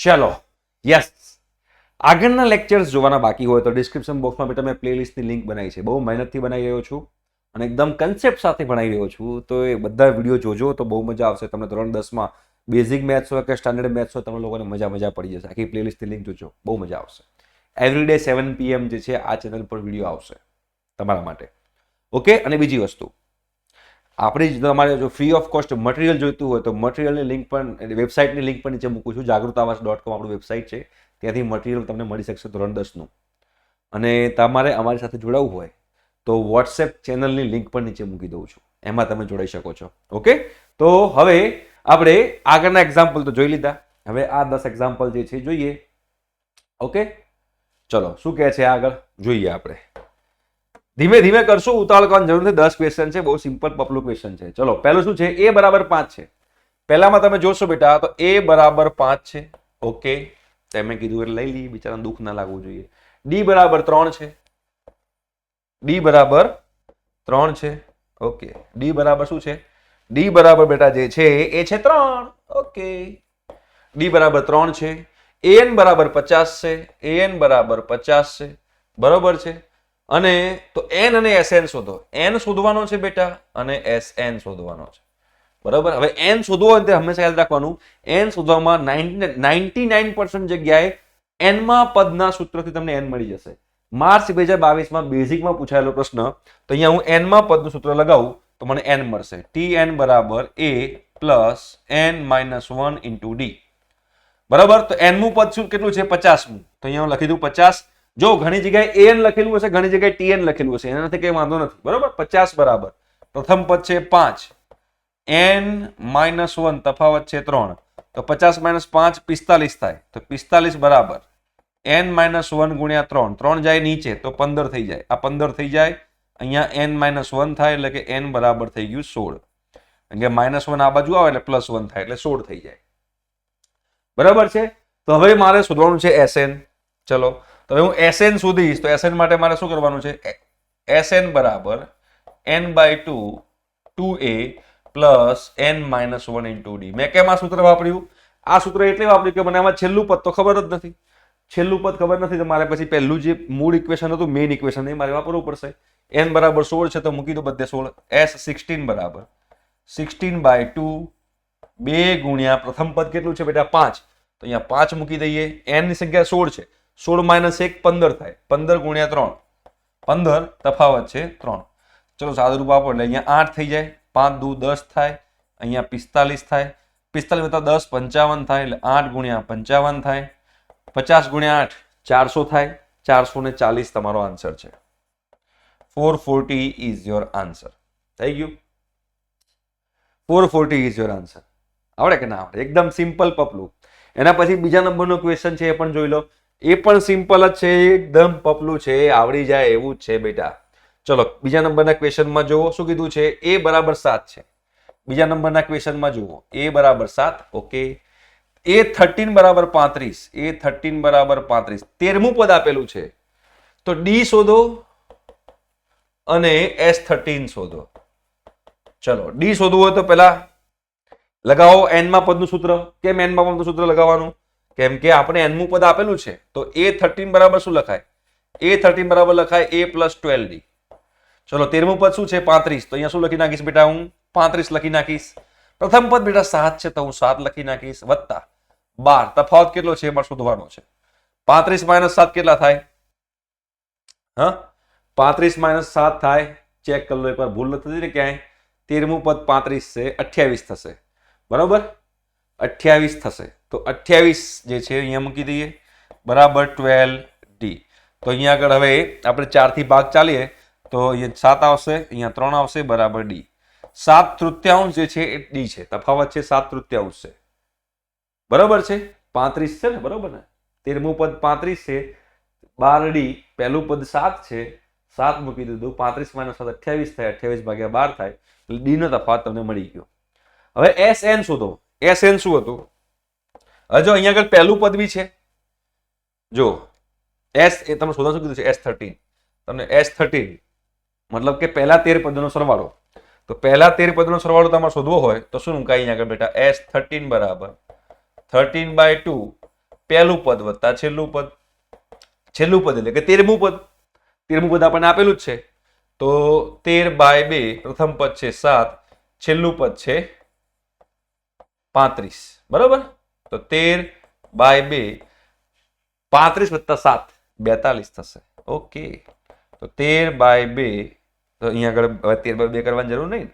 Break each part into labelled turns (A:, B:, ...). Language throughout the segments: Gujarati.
A: ચલો યસ, આગળના લેક્ચર્સ જોવાના બાકી હોય તો ડિસ્ક્રિપ્શન બોક્સમાં બેટા મેં પ્લેલિસ્ટની લિંક બનાવી છે. બહુ મહેનતથી બનાવી રહ્યો છું અને એકદમ કન્સેપ્ટ સાથે ભણાવી રહ્યો છું. તો એ બધા વિડીયો જોજો તો બહુ મજા આવશે. તમને ધોરણ 10માં બેઝિક મેથ્સ હોય કે સ્ટાન્ડર્ડ મેથ્સ હોય, તમને લોકોને મજા પડી જશે. આખી પ્લેલિસ્ટની લિંક જોજો, બહુ મજા આવશે. એવરીડે 7 PM જે છે આ ચેનલ પર વિડીયો આવશે તમારા માટે. ઓકે, અને બીજી વસ્તુ, આપણી તમારે જો ફ્રી ઓફ કોસ્ટ મટીરિયલ જોઈતું હોય તો મટીરિયલની લિંક પણ, વેબસાઇટની લિંક પણ નીચે મૂકું છું. jagrutawas.com આપણું વેબસાઇટ છે, ત્યાંથી મટીરિયલ તમને મળી શકશે ધોરણ 10નું. અને તમારે અમારી સાથે જોડાવવું હોય તો વોટ્સએપ ચેનલની લિંક પણ નીચે મૂકી દઉં છું, એમાં તમે જોડાઈ શકો છો. ઓકે, તો હવે આપણે આગળના એક્ઝામ્પલ તો જોઈ લીધા. હવે આ 10 એક્ઝામ્પલ જે છે જોઈએ. ઓકે, ચલો શું કહે છે આગળ જોઈએ. આપણે ધીમે ધીમે કરશું, ઉતાવળ કરવાની જરૂર નથી. 10 ક્વેશ્ચન છે, બહુ સિમ્પલ પપલું ક્વેશ્ચન છે. ચલો પહેલું શું છે, a બરાબર 5 છે. પહેલામાં તમે જોશો બેટા તો a બરાબર 5 છે. ઓકે, તમે કીધું એટલે લઈ લઈએ, બિચારાને દુઃખ ના લાગવું જોઈએ. d બરાબર 3 છે. d બરાબર 3 છે. ઓકે, d બરાબર શું છે, d બરાબર બેટા જે છે એ છે 3. ઓકે, d બરાબર 3 છે. an બરાબર 50 છે. an બરાબર 50 છે, બરોબર છે. અને તો n અને sn શોધો. n શોધવાનો છે બેટા અને sn શોધવાનો છે, બરાબર. હવે n શોધવો હોય તે હંમેશા યાદ રાખવાનું, n શોધવામાં 99% જગ્યાએ n માં પદના સૂત્રથી તમને n મળી જશે. માર્ચ 2022માં બેઝિકમાં પૂછાયેલો પ્રશ્ન, તો અહીંયા હું n માં પદનું સૂત્ર લગાવું તો મને n મળશે. tn બરાબર a plus n minus 1 into d, બરાબર. તો n મું પદ શું કેટલું છે, 50મું. તો અહીંયા હું લખી દઉં 50. જો ઘણી જગ્યાએ an લખેલું હશે, ઘણી જગ્યાએ tn લખેલું હશે, એનાથી કઈ વાંધો નથી, બરાબર. 50 બરાબર પ્રથમ પદ છે 5, n માઇનસ 1 તફાવત છે 3, તો 50 માઇનસ 5 45 થાય. તો 45 બરાબર n માઇનસ 1 ગુણ્યા 3, 3 જાય નીચે તો 15 થઈ જાય. આ 15 થઈ જાય, અહીંયા n માઇનસ 1 થાય એટલે કે n બરાબર થઈ ગયું 16. કારણ કે માઇનસ 1 આ બાજુ આવે એટલે પ્લસ 1 થાય એટલે 16 થઈ જાય, બરાબર છે. તો હવે મારે શોધવાનું છે sn. ચલો, તો હવે હું sn શોધીશ તો sn માટે મારે શું કરવાનું છે, sn બરાબર n/2 2a plus n minus 1 into d. મેં કેમ આ સૂત્ર વાપર્યું? આ સૂત્ર એટલે વાપર્યું કે મને આમાં છેલ્લું પદ તો ખબર જ નથી. છેલ્લું પદ ખબર નથી તો મારે પછી પહેલું જે મૂળ ઇક્વેશન હતું, મેઇન ઇક્વેશન, એ મારે વાપરવું પડશે. n બરાબર 16 છે તો મૂકી દો બધે 16. s16 બરાબર 16/2 2 ગુણ્યા પ્રથમ પદ કેટલું છે બેટા 5, તો અહીંયા 5 મૂકી દઈએ. n ની સંખ્યા 16 છે, 16 માઇનસ 1 15 થાય, 15 ગુણ્યા 3 15 તફાવત છે 3. ચલો સાદુરૂપ આપો એટલે અહીંયા 8 થઈ જાય, 5 દુ 10 થાય, અહીંયા 45 થાય, 45 વત્તા 10 55 થાય એટલે 8 ગુણ્યા 55 થાય, 50 ગુણ્યા 8 400 થાય, 440 તમારો આન્સર છે. 440 ઇઝ યોર આન્સર. થઈ ગયું, 440 ઇઝ યોર આન્સર. આવડે કે ના આવડે? એકદમ સિમ્પલ પપલું. એના પછી બીજા નંબરનો ક્વેશ્ચન છે, એ પણ જોઈ લો. એ પણ સિમ્પલ જ છે, એકદમ પપલું છે, આવડી જાય એવું જ છે બેટા. ચલો બીજા નંબરના ક્વેશ્ચનમાં જુઓ શું કીધું છે, a બરાબર 7 છે. બીજા નંબરના ક્વેશ્ચનમાં જુઓ a બરાબર 7. ઓકે, a13 બરાબર 35, a13 બરાબર 35, 13મું પદ આપેલું છે તો d શોધો અને s13 શોધો. ચલો d શોધવું હોય તો પહેલા લગાવો n માં પદનું સૂત્ર. કેમ n માં પદનું સૂત્ર લગાવવાનું? કેમ કે આપણે n મું પદ આપેલું છે તો a13 બરાબર શું લખાય, a13 બરાબર લખાય a પ્લસ 12d. ચલો 13મું પદ શું છે 35, તો અહીંયા શું લખી નાખીશ બેટા, હું 35 લખી નાખીશ. પ્રથમ પદ બેટા 7 છે તો હું 7 લખી નાખીશ, વત્તા 12 તફાવત કેટલો છે એમાં શોધવાનો છે. 35 માઇનસ 7 કેટલા થાય? 35 માઇનસ 7 થાય, ચેક કરી લો એકવાર, ભૂલ નથી ને ક્યાંય. 13મું પદ 35 છે, 28 થશે, બરાબર 28 થશે. તો 28 જે છે અહીંયા મૂકી દઈએ બરાબર 12d. તો અહીંયા આગળ હવે આપણે 4 થી ભાગ ચાલીએ તો અહીંયા 7 આવશે, અહીંયા 3 આવશે, બરાબર d. 7/3 જે છે એ d છે, તફાવત છે 7/3 છે, બરાબર છે. 35 છે ને, બરાબર ને. 13મું પદ 35 છે, 12d, પહેલું પદ 7 છે, 7 મૂકી દીધું, 35 માઇનસ 7 28 થાય, 28/12 થાય, એટલે d નો તફાવત તમને મળી ગયો. હવે sn શોધો. sn શું હતું? હવે જો અહીંયા આગળ પહેલું પદ બી છે, જો s એ તમે શોધો શું કીધું છે, s13. તમને s13 મતલબ કે પહેલા 13 પદનો સરવાળો. તો પહેલા 13 પદનો સરવાળો તમારે શોધવો હોય તો શું મુકાય અહીંયા આગળ બેટા, s13 બરાબર 13/2 પહેલું પદ વત્તા છેલ્લું પદ. છેલ્લું પદ એટલે કે 13મું પદ. 13મું પદ આપણને આપેલું જ છે. તો 13/2 પ્રથમ પદ છે 7, છેલ્લું પદ છે 35. બરોબર? તો 13/2 35 વત્તા 7 42 થશે. ઓકે. તો 13/2 તો અહીંયા આગળ 13/2 કરવાની જરૂર નહીં.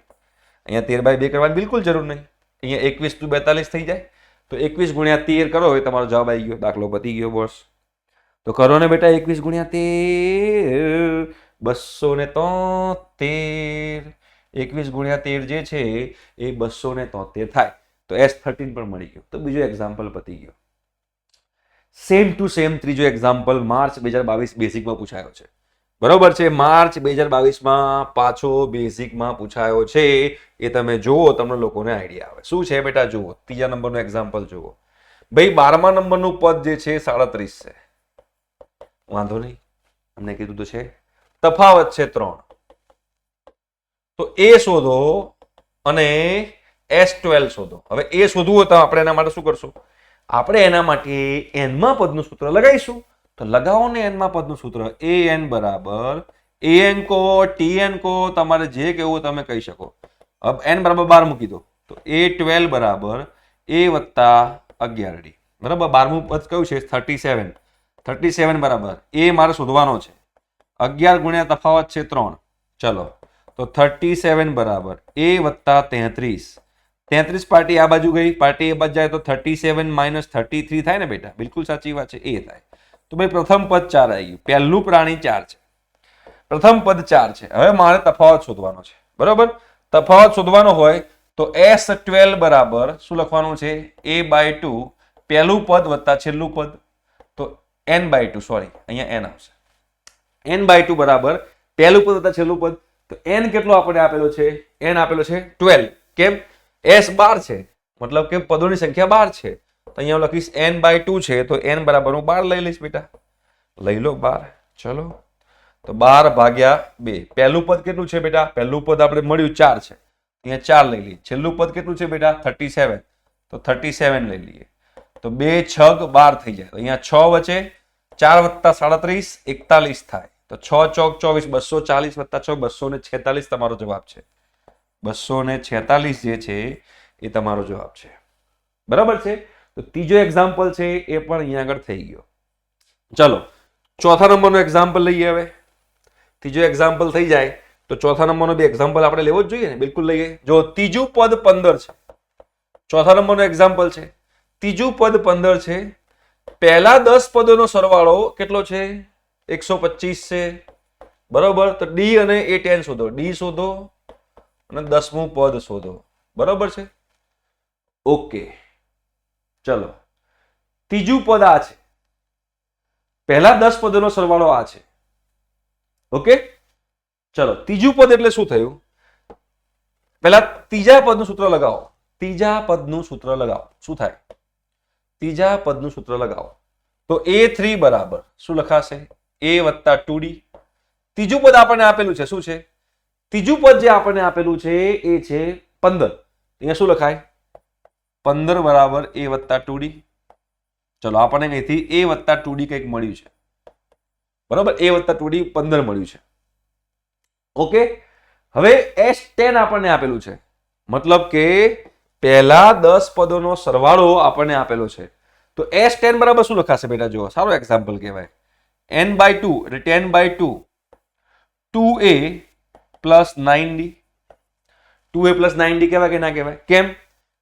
A: અહીંયા 13/2 કરવાની બિલકુલ જરૂર નહીં. અહીંયા 21 × 42 થઈ જાય. તો 21 × 13 કરો એ તમારો જવાબ આવી ગયો. દાખલો પતી ગયો બોસ. તો કરો ને બેટા 21 × 13 273. 21 × 13 જે છે એ 273 થાય. તો S13 પણ મળી ગયો. તો બીજો એક્ઝામ્પલ પતી ગયો. સેમ ટુ સેમ ત્રીજો એક્ઝામ્પલ માર્ચ 2022 બેઝિકમાં પૂછાયો છે. બરોબર છે? માર્ચ 2022માં પાછો બેઝિકમાં પૂછાયો છે. એ તમે જુઓ, તમને લોકોને આઈડિયા આવે. શું છે બેટા? જુઓ, ત્રીજા નંબરનું એક્ઝામ્પલ જુઓ. ભાઈ 12મા નંબરનું પદ જે છે 37 છે. વાંધો નહીં, અમને કીધું તો છે. તફાવત છે 3. તો એ શોધો અને S12 શોધો. હવે એ શોધવું હોય તો આપણે એના માટે શું કરશું? આપણે એના માટે n પદનું સૂત્ર લગાવીશું. તો લગાવો ને n પદનું સૂત્ર. an બરાબર an કો tn કો તમારે જે કહેવું તમે કહી શકો. अब n બરાબર 12 મૂકી દો. તો a12 બરાબર a વત્તા 11d. બરાબર? 12મું પદ કયું છે? 37. 37 બરાબર એ મારે શોધવાનો છે. 11 ગુણ્યા તફાવત છે 3. ચલો, તો 37 બરાબર a વત્તા 33. 33 પાર્ટી આ બાજુ ગઈ, પાર્ટી એ બાજુ જાય તો 37 માઇનસ 33 થાય ને બેટા? બિલકુલ સાચી વાત છે, એ થાય. તો ભાઈ પ્રથમ પદ 4 આવી ગયું. પહેલું પ્રાણી 4 છે, પ્રથમ પદ 4 છે. હવે મારે તફાવત શોધવાનો છે. બરોબર? તફાવત શોધવાનો હોય તો S12 બરાબર શું લખવાનું છે? a/2 પહેલું પદ વત્તા છેલ્લું પદ. તો n/2 સોરી, અહીંયા n આવશે. n/2 બરાબર પહેલું પદ વત્તા છેલ્લું પદ. તો n કેટલો આપણે આપેલો છે? n આપેલો છે 12. કેમ? S 12 છે, મતલબ કે પદોની સંખ્યા 12 છે. તો અહીંયા લખીશ n/2 છે, તો n બરાબર હું 12 લઈ લઈશ બેટા. લઈ લો 12. ચલો, તો 12/2. પહેલું પદ કેટલું છે બેટા? પહેલું પદ આપણે મળ્યું 4 છે, અહીંયા 4 લઈ લઈએ. છેલ્લું પદ કેટલું છે બેટા? 37. તો 37 લઈ લઈએ. તો 2 × 6 = 12 થઈ જાય. તો અહીંયા 6 વચ્ચે 4 વત્તા 37 41 થાય. તો 6 × 4 = 24, 240 વત્તા 6 246 તમારો જવાબ છે. 246 જે છે એ તમારો જવાબ છે. બરાબર છે? તો ત્રીજો એક્ઝામ્પલ છે એ પણ અહીંયા આગળ થઈ ગયો. ચલો, ચોથા નંબરનો એક્ઝામ્પલ લઈએ. હવે ત્રીજો એક્ઝામ્પલ થઈ જાય તો ચોથા નંબરનો બે એક્ઝામ્પલ આપણે લેવો જ જોઈએ ને? બિલકુલ લઈએ. જો ત્રીજું પદ 15 છે. ચોથા નંબરનો એક્ઝામ્પલ છે. ત્રીજું પદ 15 છે. પહેલા 10 પદોનો સરવાળો કેટલો છે? 125 છે. બરોબર? તો d અને a10 શોધો. d શોધો અને 10મું પદ શોધો. બરોબર છે? ઓકે. ચલો, ત્રીજું પદ આ છે. પહેલા 10 પદોનો સરવાળો આ છે. ઓકે? ચલો, ત્રીજું પદ એટલે શું થયું? પહેલા ત્રીજા પદનું સૂત્ર લગાવો. ત્રીજા પદનું સૂત્ર લગાવો. શું થાય? ત્રીજા પદનું સૂત્ર લગાવો. તો a3 બરાબર શું લખાશે? a વત્તા 2d. ત્રીજું પદ આપણને આપેલું છે. શું છે ત્રીજું પદ? જે આપણને આપેલું છે એ છે 15. અહીંયા શું લખાય? 15 બરાબર a વત્તા 2d. ચલો, આપણને અહીંથી a વત્તા 2d કંઈક મળ્યું છે. બરાબર? a વત્તા 2d 15 મળ્યું છે. ઓકે. હવે S10 આપણને આપેલું છે, મતલબ કે પહેલા 10 પદોનો સરવાળો આપણને આપેલો છે. તો S10 બરાબર શું લખાશે બેટા? જુઓ, સારો એક્ઝામ્પલ કહેવાય. n/2 એટલે 10/2 2a plus 9d. 2a plus 9d કહેવાય કે ના કહેવાય? કેમ?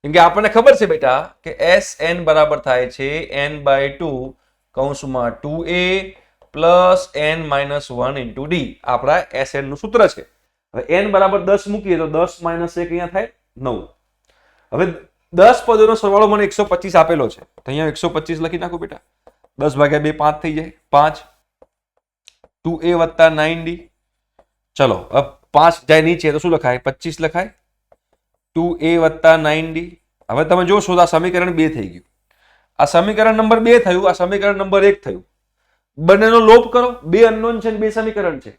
A: કેમ કે આપણને ખબર છે બેટા કે Sn બરાબર થાય છે n/2 કૌંસમાં 2a plus n - 1 into d. આપણા Sn નું સૂત્ર છે. હવે n બરાબર 10 મૂકીએ તો 10 - 1 અહીંયા થાય 9. હવે 10 પદોનો સરવાળો મને 125 આપેલો છે, તો અહીંયા 125 લખી નાખો બેટા. 10/2 5 થઈ જાય. 5 2a વત્તા 9d. ચલો, હવે 5 જાય નીચે તો શું લખાય? 25 લખાય. 2a વત્તા 9d. હવે તમે જોશો તો આ સમીકરણ 2 થઈ ગયું. આ સમીકરણ નંબર 2 થયું, આ સમીકરણ નંબર 1 થયું. બંનેનો લોપ કરો. 2 અનનોન છે અને 2 સમીકરણ છે.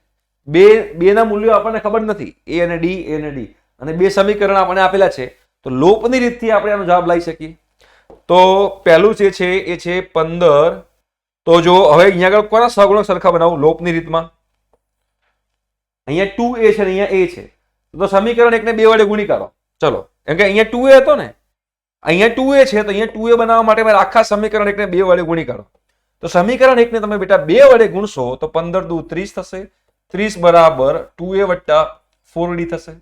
A: બે ના મૂલ્યો આપણને ખબર નથી, a અને d, અને 2 સમીકરણ આપણને આપેલા છે. તો લોપની રીતથી આપણે આનો જવાબ લઈ શકીએ. તો પહેલું જે છે એ છે 15. તો જો હવે અહીંયા આગળ કોના સહગુણક સરખા બનાવું લોપની રીતમાં? અહીંયા 2a છે ને અહીંયા a છે, તો સમીકરણ એકને 2 વડે ગુણી કરો. ચલો, કેમ કે અહીંયા 2a હતો ને, અહીંયા 2a છે, તો અહીંયા 2a બનાવવા માટે મારે આખા સમીકરણ એકને 2 વડે ગુણી કરો. તો સમીકરણ એકને તમે બેટા 2 વડે ગુણશો તો 15 દુ 30 થશે. 30 બરાબર 2a વત્તા 4d થશે.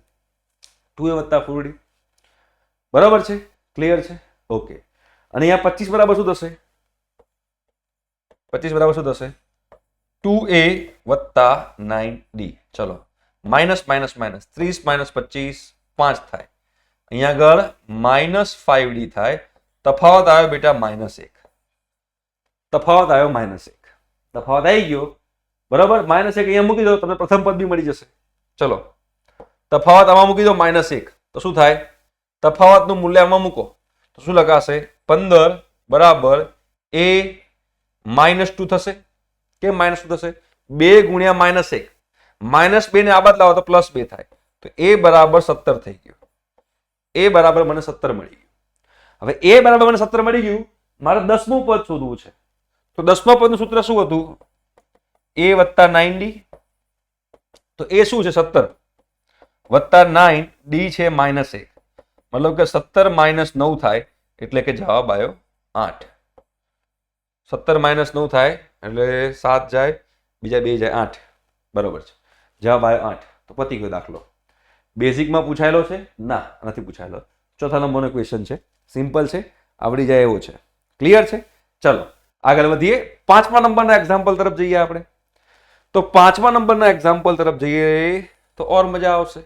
A: 2a વત્તા 4d. બરાબર છે? ક્લિયર છે? ઓકે. અને અહીંયા 25 બરાબર શું થશે? 25 બરાબર શું થશે? 2a વત્તા 9d. ચલો, માઇનસ માઇનસ માઇનસ 30 માઇનસ 25 5 થાય. અહીંયા આગળ માઇનસ 5d થાય. તફાવત આવ્યો બેટા -1. તફાવત આવ્યો -1. તફાવત આવી ગયો. બરાબર, -1 અહીંયા મૂકી દો, તમને પ્રથમ પદ બી મળી જશે. ચલો, તફાવત આમાં મૂકી દો -1, તો શું થાય? તફાવતનું મૂલ્ય આમાં મૂકો તો શું લખાશે? 15 બરાબર a -2 થશે. કેમ -2 થશે? 2 ગુણ્યા -1. -2 ને આ બાદ લાવો તો +2 થાય. તો a બરાબર 17 થઈ ગયું. a બરાબર મને 17 મળી ગયું. હવે a બરાબર મને 17 મળી ગયું, મારે 10મું પદ શોધવું છે. તો 10મા પદનું સૂત્ર શું હતું? a વત્તા 9d. તો a શું છે? 17 વત્તા 9, d છે -1. મતલબ કે 17 - 9 થાય, એટલે કે જવાબ આવ્યો 8. 17 - 9 થાય એટલે 7 જાય, બીજા 2 જાય, 8. બરોબર છે, જવાબ આવ્યો 8. તો પતી ગયો દાખલો. બેઝિકમાં પૂછાયેલો છે? ના, નથી પૂછાયેલો. ચોથા નંબરનો ક્વેશ્ચન છે, સિમ્પલ છે, આવડી જાય એવો છે. ક્લિયર છે? ચલો આગળ વધીએ. 5મા નંબરના એક્ઝામ્પલ તરફ જઈએ આપણે. તો 5મા નંબરના એક્ઝામ્પલ તરફ જઈએ તો ઓર મજા આવશે.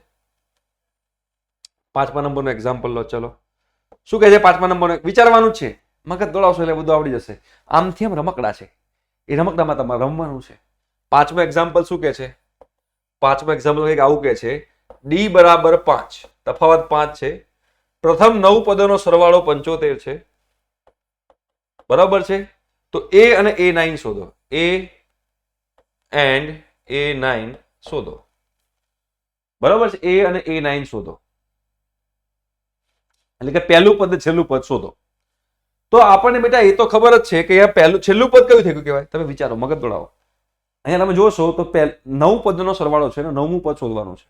A: 5મા નંબરનો એક્ઝામ્પલ લો. ચલો, શું કહે છે 5મા નંબરનો? વિચારવાનું જ છે, મગજ દોડાવશો એટલે બધું આવડી જશે. આમથી આમ રમકડા છે, એ રમકડામાં તમારે રમવાનું છે. 5મું એક્ઝામ્પલ શું કહે છે? 5મું એક્ઝામ્પલ કંઈક આવું કહે છે, d બરાબર 5, તફાવત 5 છે. પ્રથમ 9 પદોનો સરવાળો 75 છે. બરાબર છે? તો a અને a9 શોધો. a and a9 શોધો. બરાબર છે? a અને a9 શોધો. એટલે કે પહેલું પદ છેલ્લું પદ શોધો. તો આપણને બેટા એ તો ખબર જ છે કે આ પહેલું છેલ્લું પદ કયું થઈ ગયું કહેવાય. તમે વિચારો, મગજ દોડાવો. અહીંયા તમે જોશો તો 9 પદનો સરવાળો છે અને 9મું પદ શોધવાનું છે.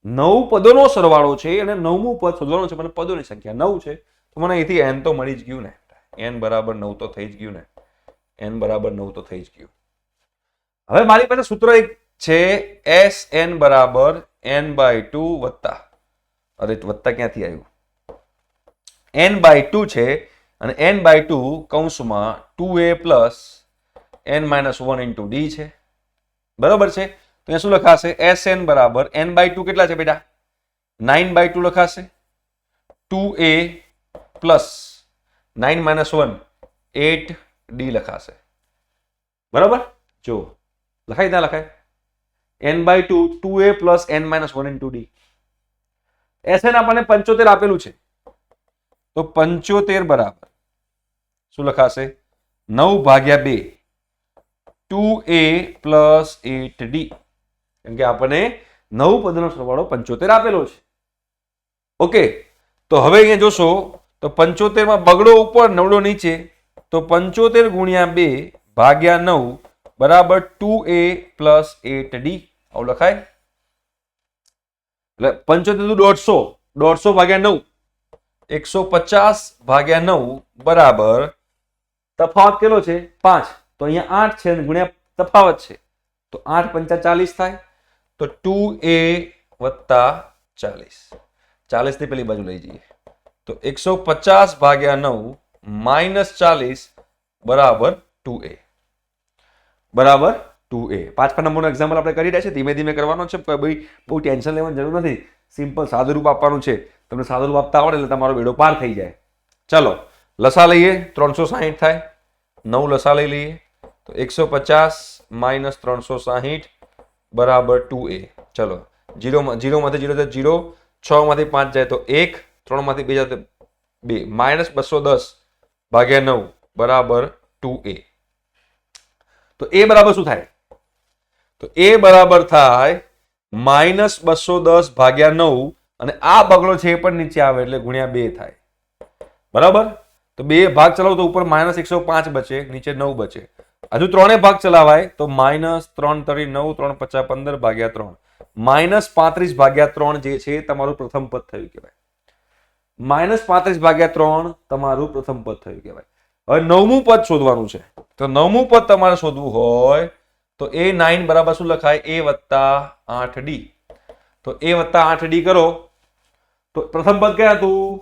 A: 9 પદોનો સરવાળો છે અને 9મું પદ શોધવાનું છે. મને પદોની સંખ્યા 9 છે, તો મને અહીંથી n તો મળી જ ગયું ને. n બરાબર 9 તો થઈ જ ગયું ને. n બરાબર 9 તો થઈ જ ગયું. હવે મારી પાસે સૂત્ર એક છે, sn બરાબર n/2 વત્તા, અરે વત્તા ક્યાંથી આવ્યું? n/2 છે અને n/2 કૌંસમાં 2a plus n-1 into d છે. બરાબર છે? તો અહીંયા શું લખાશે? sn બરાબર n/2 કેટલા છે બેટા? 9/2 લખાશે. 2a પ્લસ 9-1 8d લખાશે. બરાબર? જો લખાય ના લખાય? n/2 2a plus n-1 into d. sn આપણને 75 આપેલું છે, તો 75 બરાબર શું લખાશે? 9/2 2a પ્લસ 8d. કેમ કે આપણને 9 પદનો સરવાળો 75 આપેલો છે. ઓકે, તો હવે અહીંયા જોશો તો 75 માં બગડો ઉપર નવડો નીચે, તો 75 ગુણ્યા 2 ભાગ્યા 9 બરાબર 2a પ્લસ 8d. આવું લખાય. એટલે 75 150, 150 ભાગ્યા 9 150 ભાગ્યા 9 બરાબર તફાવત કેટલો છે? 5. તો અહીંયા 8 છે ગુણ્યા તફાવત છે, તો 8 × 5 = 40 થાય. તો 2a વત્તા 40. 40 ની પેલી બાજુ લઈ જઈએ તો 150 ભાગ્યા 9 -40 બરાબર 2a. બરાબર 2a. 5મા નંબરનો એક્ઝામ્પલ આપણે કરી રહ્યા છે, ધીમે ધીમે કરવાનો છે. ભાઈ બહુ ટેન્શન લેવાની જરૂર નથી, સિમ્પલ સાદું રૂપ આપવાનું છે. તમને સાદું રૂપ આપતા આવડે એટલે તમારો બેડો પાર થઈ જાય. ચલો લસા લઈએ. 360 થાય. 9 લસા લઈ લઈએ તો 150 - 360 બરાબર 2a. ચલો 0 માંથી 0 જાય 0, 6 માંથી 5 જાય તો 1, 3 માંથી 2 જાય તો 2, -210 ભાગ્યા 9 બરાબર 2a. તો a બરાબર શું થાય? તો a બરાબર થાય -210 ભાગ્યા 9, અને આ બગડો છે એ પણ નીચે આવે એટલે ગુણ્યા 2 થાય. બરાબર? તો 2 ભાગ ચલાવો તો ઉપર -105 બચે, નીચે 9 બચે. હજુ 3 ભાગ ચલાવાય તો -3 તરી 9, 3 પચા 15 ભાગ્યા 3, -35 ભાગ્યા 3 જે છે તમારું પ્રથમ પદ થયું કહેવાય. -35 ભાગ્યા 3 તમારું પ્રથમ પદ થયું કહેવાય. હવે 9મું પદ શોધવાનું છે. તો 9મું પદ તમારે શોધવું હોય તો A9 બરાબર શું લખાય? A + 8D. તો A + 8D કરો તો પ્રથમ પદ કયા હતું?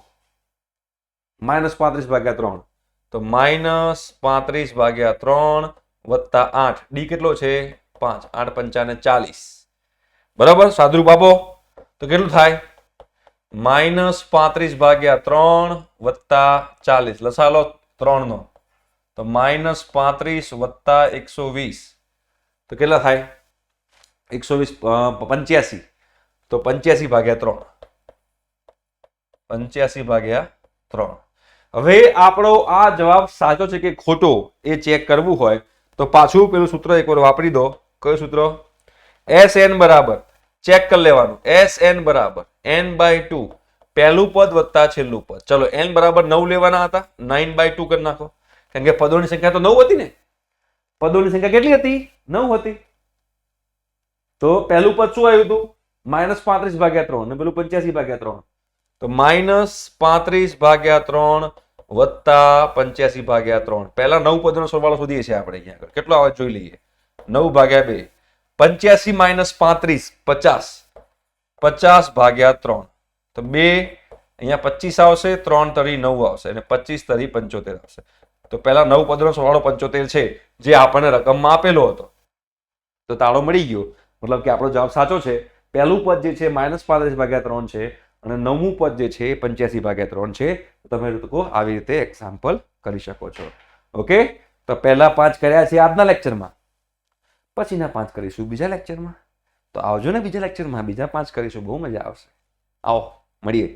A: -35 ભાગ્યા 3. તો -35 ભાગ્યા 3 વત્તા 8. D કેટલો છે? 5. 8 પંચાને 40. બરાબર? સાદુરૂપ આપો તો કેટલું થાય? -35 ભાગ્યા 3 વત્તા 40. લસા લો 3 નો. તો -35 વત્તા 120. તો કેટલા થાય? 120 85. તો 85 ભાગ્યા 3. 85 ભાગ્યા 3. હવે આપણો આ જવાબ સાચો છે કે ખોટો એ ચેક કરવું હોય તો પાછું પેલું સૂત્ર એકવાર વાપરી દો. કયું સૂત્ર? SN બરાબર ચેક કરી લેવાનું. SN બરાબર n/2 પહેલું પદ વત્તા છેલ્લું પદ. ચલો n બરાબર 9 લેવાના હતા, 9/2 કરી નાખો. કારણ કે પદોની સંખ્યા તો 9 હતી ને. પદોની સંખ્યા કેટલી હતી? 9 હતી. તો પહેલું પદ શું આવ્યું હતું? -35 ભાગ્યા 3 ને પેલું 85 ભાગ્યા 3. તો -35 ભાગ્યા 3 વત્તા 85 ભાગ્યા 3. પહેલા 9 પદોનો સરવાળો શોધીએ છીએ આપણે અહીંયા આગળ. કેટલો આવે જોઈ લઈએ. 9 ભાગ્યા 2. 85 - 35 50. 50 ભાગ્યા 3. તો 2 અહીંયા 25 આવશે, 3 તરી 9 આવશે અને 25 તરી 75 આવશે. તો પહેલા 9 પદોનો સરવાળો 75 છે જે આપણને રકમમાં આપેલો હતો. તો તાળો મળી ગયો. મતલબ કે આપણો જવાબ સાચો છે. પહેલું પદ જે છે -35 ભાગ્યા 3 છે અને 9મું પદ જે છે 85 ભાગ્યા 3 છે. તમે લોકો આવી રીતે એક્ઝામ્પલ કરી શકો છો. ઓકે, તો પહેલા 5 કર્યા છે આજના લેક્ચરમાં, પછીના 5 કરીશું બીજા લેક્ચરમાં. તો આવજો ને બીજા લેક્ચરમાં, બીજા 5 કરીશું. બહુ મજા આવશે. આવો મળીએ.